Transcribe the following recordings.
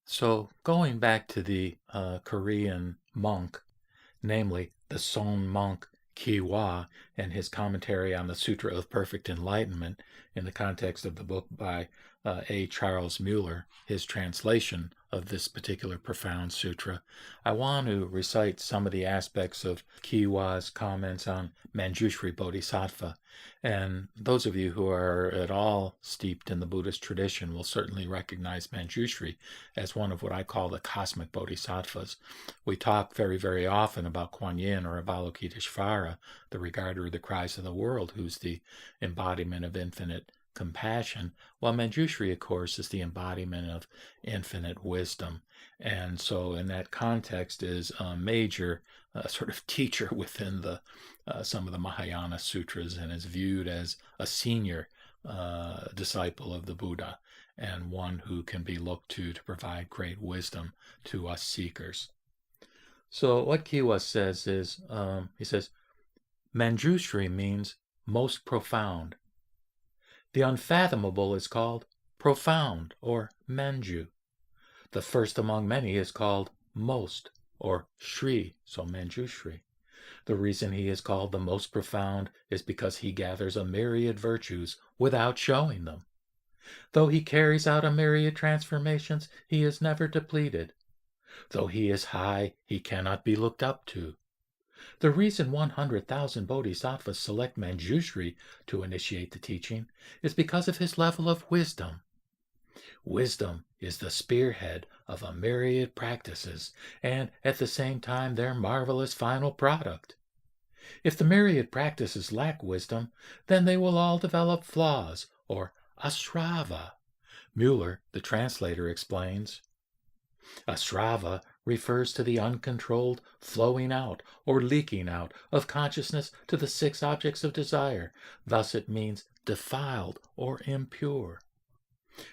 So, going back to the Korean monk, namely the Son monk Kihwa, and his commentary on the Sutra of Perfect Enlightenment in the context of the book by A. Charles Mueller, his translation of this particular profound sutra, I want to recite some of the aspects of Kihwa's comments on Manjusri Bodhisattva. And those of you who are at all steeped in the Buddhist tradition will certainly recognize Manjusri as one of what I call the cosmic bodhisattvas. We talk very, very often about Kuan Yin or Avalokiteshvara, the regarder of the cries of the world, who's the embodiment of infinite compassion, while Manjushri, of course, is the embodiment of infinite wisdom. And so, in that context, is a major sort of teacher within the some of the Mahayana sutras, and is viewed as a senior disciple of the Buddha, and one who can be looked to provide great wisdom to us seekers. So what Kihwa says is, he says, Manjushri means most profound. The unfathomable is called profound, or Manju. The first among many is called most, or Shri, so Manjushri. The reason he is called the most profound is because he gathers a myriad virtues without showing them. Though he carries out a myriad transformations, he is never depleted. Though he is high, he cannot be looked up to. The reason 100,000 bodhisattvas select Manjushri to initiate the teaching is because of his level of wisdom. Wisdom is the spearhead of a myriad practices, and at the same time their marvelous final product. If the myriad practices lack wisdom, then they will all develop flaws, or asrava. Mueller, the translator, explains, Asrava refers to the uncontrolled flowing out or leaking out of consciousness to the six objects of desire. Thus it means defiled or impure.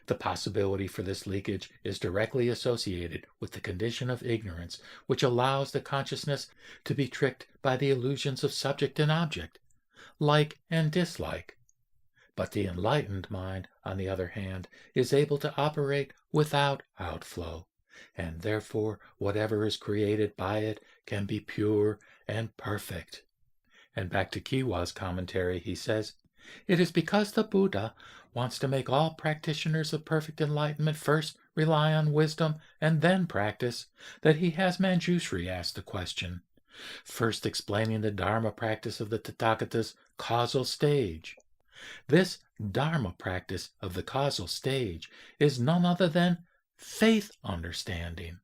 The possibility for this leakage is directly associated with the condition of ignorance, which allows the consciousness to be tricked by the illusions of subject and object, like and dislike. But the enlightened mind, on the other hand, is able to operate without outflow, and therefore whatever is created by it can be pure and perfect. And back to Kihwa's commentary, he says, it is because the Buddha wants to make all practitioners of perfect enlightenment first rely on wisdom and then practice that he has Manjusri ask the question, first explaining the Dharma practice of the Tathagata's causal stage. This Dharma practice of the causal stage is none other than faith understanding.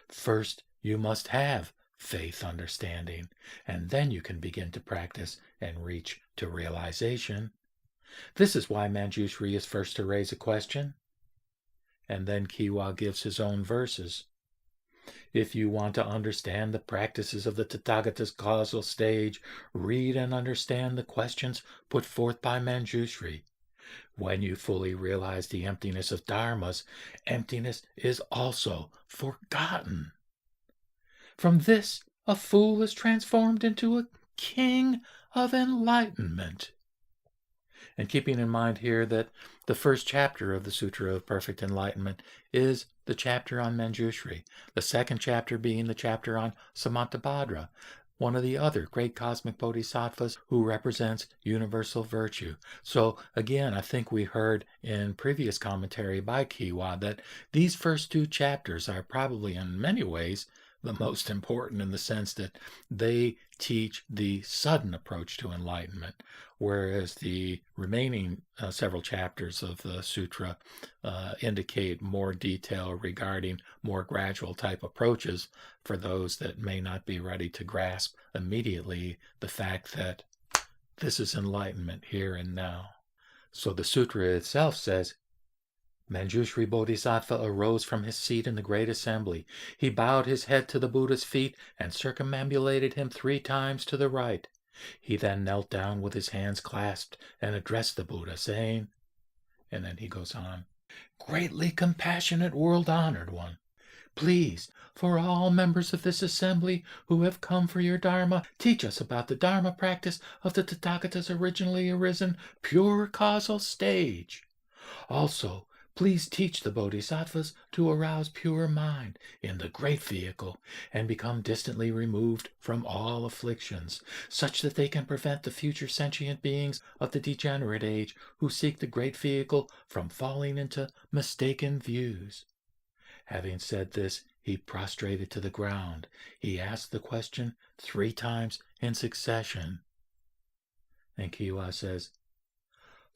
First, you must have faith understanding, and then you can begin to practice and reach to realization. This is why Manjushri is first to raise a question. And then Kihwa gives his own verses. If you want to understand the practices of the Tathagata's causal stage, read and understand the questions put forth by Manjushri. When you fully realize the emptiness of dharmas, emptiness is also forgotten. From this, a fool is transformed into a king of enlightenment. And keeping in mind here that the first chapter of the Sutra of Perfect Enlightenment is the chapter on Manjushri, the second chapter being the chapter on Samantabhadra, one of the other great cosmic bodhisattvas who represents universal virtue. So again, I think we heard in previous commentary by Kihwa that these first two chapters are probably in many ways the most important, in the sense that they teach the sudden approach to enlightenment, whereas the remaining several chapters of the sutra indicate more detail regarding more gradual type approaches for those that may not be ready to grasp immediately the fact that this is enlightenment here and now. So the sutra itself says, Manjushri Bodhisattva arose from his seat in the great assembly. He bowed his head to the Buddha's feet and circumambulated him 3 times to the right. He then knelt down with his hands clasped and addressed the Buddha, saying, and then he goes on, Greatly compassionate world-honored one, please, for all members of this assembly who have come for your Dharma, teach us about the Dharma practice of the Tathagata's originally arisen pure causal stage. Also, Please teach the Bodhisattvas to arouse pure mind in the great vehicle and become distantly removed from all afflictions, such that they can prevent the future sentient beings of the degenerate age who seek the great vehicle from falling into mistaken views. Having said this, he prostrated to the ground. He asked the question 3 times in succession. And Kihwa says,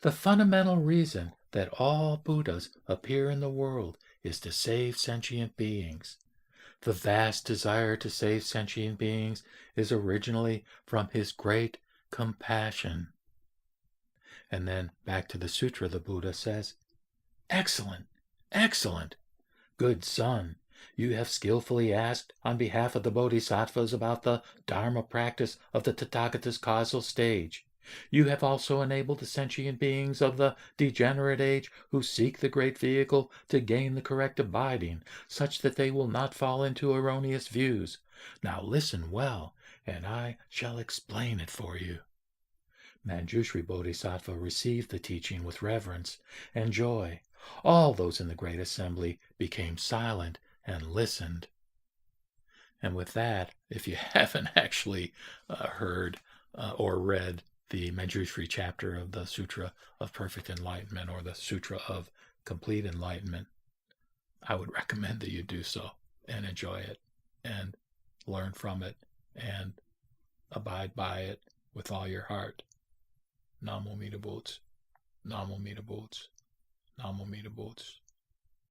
the fundamental reason that all Buddhas appear in the world is to save sentient beings. The vast desire to save sentient beings is originally from his great compassion. And then back to the sutra, the Buddha says, excellent, excellent. Good son, you have skillfully asked on behalf of the Bodhisattvas about the Dharma practice of the Tathagata's causal stage. You have also enabled the sentient beings of the degenerate age who seek the great vehicle to gain the correct abiding, such that they will not fall into erroneous views. Now listen well, and I shall explain it for you. Manjusri Bodhisattva received the teaching with reverence and joy. All those in the great assembly became silent and listened. And with that, if you haven't actually heard or read the Manjusri chapter of the Sutra of Perfect Enlightenment or the Sutra of Complete Enlightenment, I would recommend that you do so and enjoy it and learn from it and abide by it with all your heart. Namo Mita Boots. Namo Mita Boots. Namo Mita Boots.